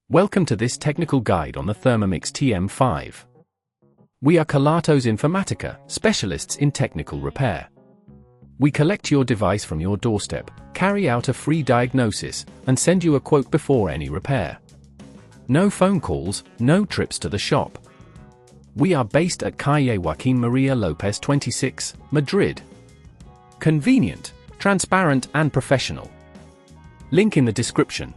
Welcome to this technical guide on the Thermomix TM5. We are Kelatos Informatica, specialists in technical repair. We collect your device from your doorstep, carry out a free diagnosis, and send you a quote before any repair. No phone calls, no trips to the shop. We are based at Calle Joaquín María López 26, Madrid. Convenient, transparent and professional. Link in the description.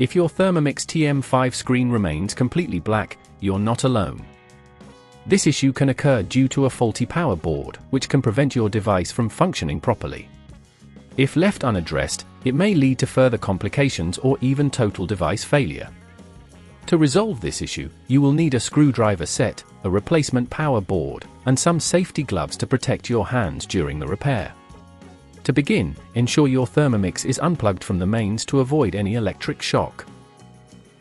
If your Thermomix TM5 screen remains completely black, you're not alone. This issue can occur due to a faulty power board, which can prevent your device from functioning properly. If left unaddressed, it may lead to further complications or even total device failure. To resolve this issue, you will need a screwdriver set, a replacement power board, and some safety gloves to protect your hands during the repair. To begin, ensure your Thermomix is unplugged from the mains to avoid any electric shock.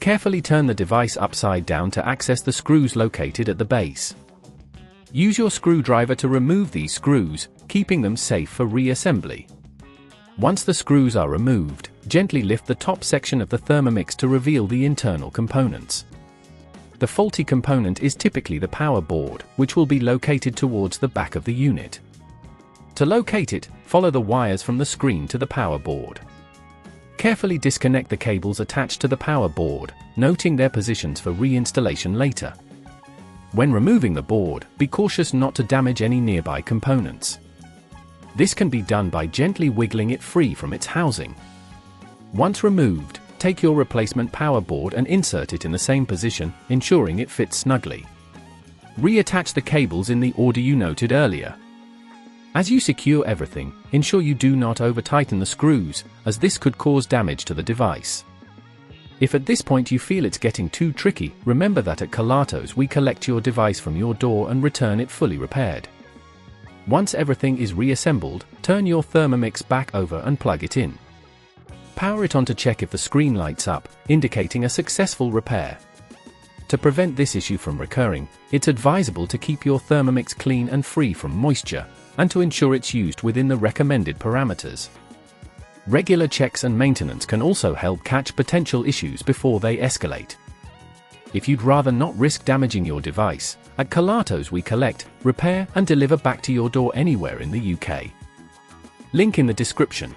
Carefully turn the device upside down to access the screws located at the base. Use your screwdriver to remove these screws, keeping them safe for reassembly. Once the screws are removed, gently lift the top section of the Thermomix to reveal the internal components. The faulty component is typically the power board, which will be located towards the back of the unit. To locate it, follow the wires from the screen to the power board. Carefully disconnect the cables attached to the power board, noting their positions for reinstallation later. When removing the board, be cautious not to damage any nearby components. This can be done by gently wiggling it free from its housing. Once removed, take your replacement power board and insert it in the same position, ensuring it fits snugly. Reattach the cables in the order you noted earlier. As you secure everything, ensure you do not over-tighten the screws, as this could cause damage to the device. If at this point you feel it's getting too tricky, remember that at Kelatos we collect your device from your door and return it fully repaired. Once everything is reassembled, turn your Thermomix back over and plug it in. Power it on to check if the screen lights up, indicating a successful repair. To prevent this issue from recurring, it's advisable to keep your Thermomix clean and free from moisture, and to ensure it's used within the recommended parameters. Regular checks and maintenance can also help catch potential issues before they escalate. If you'd rather not risk damaging your device, at Kelatos we collect, repair and deliver back to your door anywhere in the UK. Link in the description.